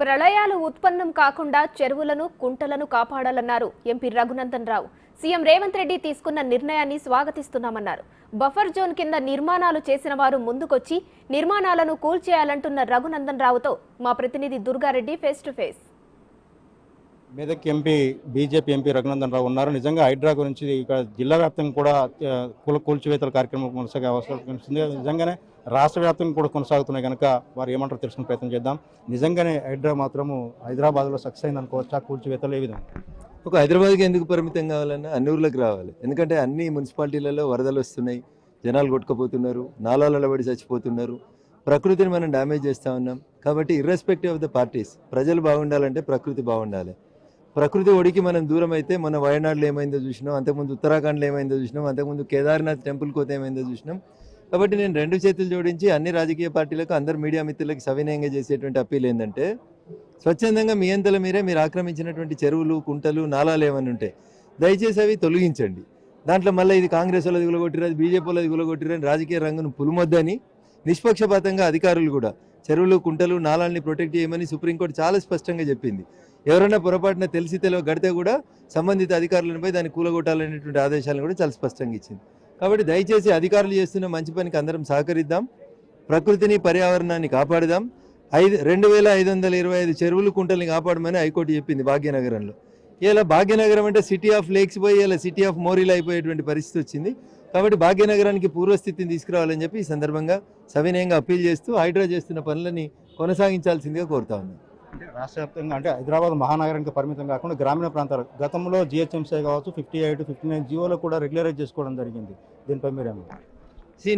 ప్రళయాలు ఉత్పన్నం కాకుండా చెరువులను కుంటలను కాపాడాలన్నారు ఎంపీ రఘునందన్ రావు. సీఎం రేవంత్ రెడ్డి తీసుకున్న నిర్ణయాన్ని స్వాగతిస్తున్నామన్నారు. బఫర్ జోన్ కింద నిర్మాణాలు చేసిన వారు ముందుకొచ్చి నిర్మాణాలను కూల్చేయాలంటున్న రఘునందన్ రావుతో మా ప్రతినిధి Durga Reddy face to face. Medak MP BJP MP Raghunandan Rao ఉన్నారు. నిజంగా హైడ్రా గురించి ఇక్కడ జిల్లా వ్యాప్తంగా కూడా కూల్చివేతల కార్యక్రమం కొనసాగే అవసరం కనిపిస్తుంది. నిజంగానే రాష్ట్ర వ్యాప్తంగా కూడా కొనసాగుతున్నాయి కనుక వారు ఏమంటారో తెలుసుకునే ప్రయత్నం చేద్దాం. నిజంగానే హైడ్రా మాత్రము హైదరాబాద్లో సక్సెస్ అయింది అనుకోవచ్చా? కూల్చివేతలు ఏ విధంగా? ఒక హైదరాబాద్కి ఎందుకు పరిమితం కావాలన్నా అన్ని ఊర్లకు రావాలి. ఎందుకంటే అన్ని మున్సిపాలిటీలలో వరదలు వస్తున్నాయి, జనాలు కొట్టుకుపోతున్నారు, నాలాలలో పడి చచ్చిపోతున్నారు, ప్రకృతిని మనం డ్యామేజ్ చేస్తూ ఉన్నాం. కాబట్టి ఇర్రెస్పెక్టివ్ ఆఫ్ ద పార్టీస్ ప్రజలు బాగుండాలంటే ప్రకృతి బాగుండాలి. ప్రకృతి ఒడికి మనం దూరం అయితే మన వయనాడులో ఏమైందో చూసినాం, అంతకుముందు ఉత్తరాఖండ్లో ఏమైందో చూసినాం, అంతకుముందు కేదార్నాథ్ టెంపుల్ కోత ఏమైందో చూసినాం. కాబట్టి నేను రెండు చేతులు జోడించి అన్ని రాజకీయ పార్టీలకు, అందరు మీడియా మిత్రులకు సవినయంగా చేసేటువంటి అప్పీల్ ఏంటంటే, స్వచ్ఛందంగా మీ అంతలో మీరే మీరు ఆక్రమించినటువంటి చెరువులు, కుంటలు, నాలాలు ఏమైనా ఉంటే దయచేసి అవి తొలగించండి. దాంట్లో మళ్ళీ ఇది కాంగ్రెస్ వాళ్ళది గులగొట్టిరు, అది బీజేపీ వాళ్ళది గులగొట్టిరు అని రాజకీయ రంగును పులుమొద్దని నిష్పక్షపాతంగా అధికారులు కూడా చెరువులు, కుంటలు, నాలాల్ని ప్రొటెక్ట్ చేయమని సుప్రీంకోర్టు చాలా స్పష్టంగా చెప్పింది. ఎవరైనా పొరపాటున తెలిసి గడితే కూడా సంబంధిత అధికారులపై దాన్ని కూలగొట్టాలనేటువంటి ఆదేశాలను కూడా చాలా స్పష్టంగా ఇచ్చింది. కాబట్టి దయచేసి అధికారులు చేస్తున్న మంచి పనికి అందరం సహకరిద్దాం, ప్రకృతిని, పర్యావరణాన్ని కాపాడుదాం. 2525 చెరువులు, కుంటల్ని కాపాడమని హైకోర్టు చెప్పింది భాగ్యనగరంలో. ఇలా భాగ్యనగరం అంటే సిటీ ఆఫ్ లేక్స్ పోయి ఇలా సిటీ ఆఫ్ మోరీలు అయిపోయేటువంటి పరిస్థితి వచ్చింది. కాబట్టి భాగ్యనగరానికి పూర్వస్థితిని తీసుకురావాలని చెప్పి ఈ సందర్భంగా సవినయంగా అప్పీల్ చేస్తూ హైడ్రా చేస్తున్న పనులని కొనసాగించాల్సిందిగా కోరుతా ఉన్నాను. అంటే రాష్ట్ర వ్యాప్తంగా అంటే హైదరాబాద్ మహానగరానికి పరిమితం కాకుండా గ్రామీణ ప్రాంతాలు గతంలో జిహెచ్ఎంసీ కావచ్చు 58, 59 జీవోలో కూడా రెగ్యులరైజ్ చేసుకోవడం జరిగింది. దీనిపై మీరేమో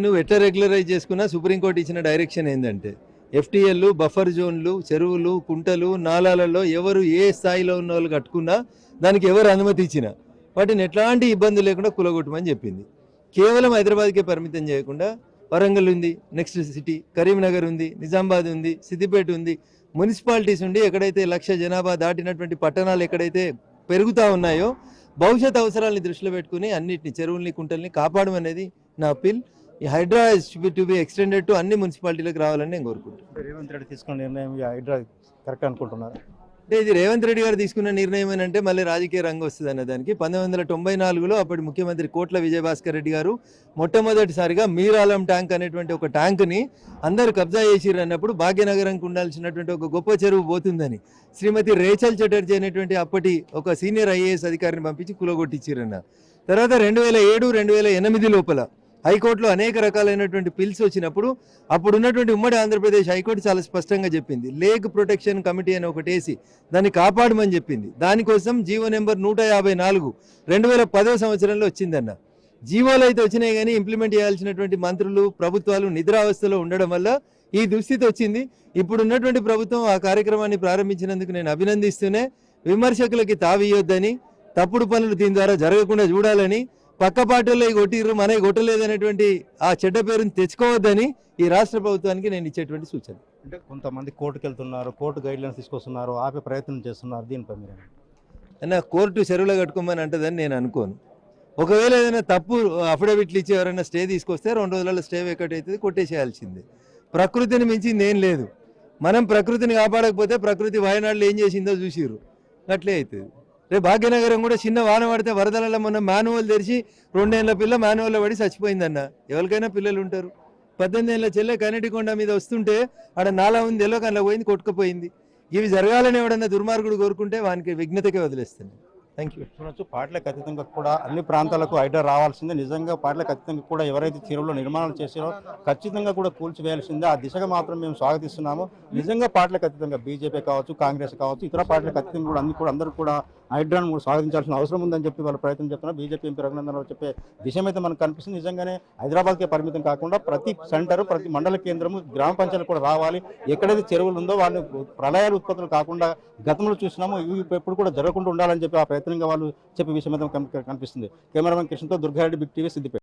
నువ్వు ఎట్లా రెగ్యులరైజ్ చేసుకున్నా సుప్రీంకోర్టు ఇచ్చిన డైరెక్షన్ ఏంటంటే ఎఫ్టీఎల్లు, బఫర్ జోన్లు, చెరువులు, కుంటలు, నాలాలలో ఎవరు ఏ స్థాయిలో ఉన్న వాళ్ళు కట్టుకున్నా దానికి ఎవరు అనుమతి ఇచ్చినా వాటిని ఎట్లాంటి ఇబ్బంది లేకుండా కూలగొట్టమని చెప్పింది. కేవలం హైదరాబాద్కే పరిమితం చేయకుండా వరంగల్ ఉంది, నెక్స్ట్ సిటీ కరీంనగర్ ఉంది, నిజామాబాద్ ఉంది, సిద్దిపేట ఉంది, మున్సిపాలిటీస్ ఉండి ఎక్కడైతే 1,00,000 జనాభా దాటినటువంటి పట్టణాలు ఎక్కడైతే పెరుగుతూ ఉన్నాయో భవిష్యత్ అవసరాలని దృష్టిలో పెట్టుకుని అన్నిటిని చెరువుల్ని, కుంటల్ని కాపాడమనేది నా అప్పీల్. ఈ Hydraa to be extended to అన్ని మున్సిపాలిటీలకు రావాలని నేను కోరుకుంటున్నాను. రేవంత్ రెడ్డి తీసుకున్న నిర్ణయం హైడ్రా కరెక్ట్ అనుకుంటున్నారు? అంటే ఇది రేవంత్ రెడ్డి గారు తీసుకున్న నిర్ణయం ఏంటంటే మళ్ళీ రాజకీయ రంగం వస్తుంది అన్న దానికి 1994లో అప్పటి ముఖ్యమంత్రి కోట్ల విజయభాస్కర్ రెడ్డి గారు మొట్టమొదటిసారిగా మీరాలం ట్యాంక్ అనేటువంటి ఒక ట్యాంక్ని అందరు కబ్జా చేసిర్రు అన్నప్పుడు భాగ్యనగరంకి ఉండాల్సినటువంటి ఒక గొప్ప చెరువు పోతుందని శ్రీమతి రేచల్ చటర్జీ అనేటువంటి అప్పటి ఒక సీనియర్ ఐఏఎస్ అధికారిని పంపించి కూలగొట్టించిరన్న. తర్వాత 2007, 2008 లోపల హైకోర్టులో అనేక రకాలైనటువంటి పిల్స్ వచ్చినప్పుడు అప్పుడు ఉన్నటువంటి ఉమ్మడి ఆంధ్రప్రదేశ్ హైకోర్టు చాలా స్పష్టంగా చెప్పింది, లేక్ ప్రొటెక్షన్ కమిటీ అని ఒకటి వేసి దాన్ని కాపాడమని చెప్పింది. దానికోసం జీవో నెంబర్ 154 2010వ సంవత్సరంలో వచ్చిందన్న. జీవోలు అయితే వచ్చినాయి కానీ ఇంప్లిమెంట్ చేయాల్సినటువంటి మంత్రులు, ప్రభుత్వాలు నిద్రావస్థలో ఉండడం వల్ల ఈ దుస్థితి వచ్చింది. ఇప్పుడు ఉన్నటువంటి ప్రభుత్వం ఆ కార్యక్రమాన్ని ప్రారంభించినందుకు నేను అభినందిస్తూనే విమర్శకులకి తావియొద్దని, తప్పుడు పనులు దీని ద్వారా జరగకుండా చూడాలని, పక్క పార్టీల్లో కొట్టిర్రు మనకి కొట్టలేదనేటువంటి ఆ చెడ్డ పేరుని తెచ్చుకోవద్దని ఈ రాష్ట్ర ప్రభుత్వానికి నేను ఇచ్చేటువంటి సూచన. అంటే కొంతమంది కోర్టుకు వెళ్తున్నారు, కోర్టు గైడ్లైన్స్ తీసుకొస్తున్నారు, ఆపే ప్రయత్నం చేస్తున్నారు. దీనిపై మీరు అన్న కోర్టు చెరువులో కట్టుకోమని అంటదని నేను అనుకోను. ఒకవేళ ఏదైనా తప్పు అఫిడవిట్లు ఇచ్చి ఎవరైనా స్టే తీసుకొస్తే 2 రోజులలో స్టే వేకట్ అవుతుంది, కొట్టేసేయాల్సిందే. ప్రకృతిని మించింది ఏం లేదు. మనం ప్రకృతిని కాపాడకపోతే ప్రకృతి వయనాడులో ఏం చేసిందో చూసిర్రు, అట్లే అవుతుంది. రేపు భాగ్యనగరం కూడా చిన్న వాన పడితే వరదలలో మొన్న మాన్యువల్ తెరిచి 2 ఏళ్ల పిల్ల మాన్యువల్లో పడి చచ్చిపోయిందన్న. ఎవరికైనా పిల్లలు ఉంటారు. 18 ఏళ్ల చెల్లె కన్నెటికొండ మీద వస్తుంటే ఆడ నాలా ఉంది, ఎల్లో కన్నా పోయింది, కొట్టుకుపోయింది. ఇవి జరగాలని ఎవడన్నా దుర్మార్గుడు కోరుకుంటే వానికి విఘ్నతకే వదిలేస్తుంది. Thank you. చూడొచ్చు, పార్టీలకు అతీతంగా కూడా అన్ని ప్రాంతాలకు హైడ్రా రావాల్సిందే. నిజంగా పార్టీలకు అతీతంగా కూడా ఎవరైతే చెరువులో నిర్మాణాలు చేసారో ఖచ్చితంగా కూడా కూల్చివేయాల్సిందే. ఆ దిశగా మాత్రం మేము స్వాగతిస్తున్నాము. నిజంగా పార్టీలకు అతీతంగా బీజేపీ కావచ్చు, కాంగ్రెస్ కావచ్చు, ఇతర పార్టీలకు అతీతంగా కూడా అందరూ కూడా హైడ్రాను కూడా స్వాగతించాల్సిన అవసరం ఉందని చెప్పి వాళ్ళు ప్రయత్నం చేస్తున్నారు. బీజేపీ ఎంపీ రఘునందన్ రావు చెప్పే విషయం అయితే మనకు కనిపిస్తుంది. నిజంగానే హైదరాబాద్కే పరిమితం కాకుండా ప్రతి సెంటరు, ప్రతి మండల కేంద్రము, గ్రామ పంచాయతీ కూడా రావాలి. ఎక్కడైతే చెరువులు ఉందో వాళ్ళని ప్రళయాలు ఉత్పత్తులు కాకుండా గతంలో చూసినాము, ఇవి ఎప్పుడు కూడా జరగకుండా ఉండాలని చెప్పి ఆ ప్రయత్నంగా వాళ్ళు చెప్పే విషయం అయితే కనిపిస్తుంది. కెమెరామెన్ కృష్ణతో దుర్గారెడ్డి, బిగ్ టీవీ, సిద్దిపేట.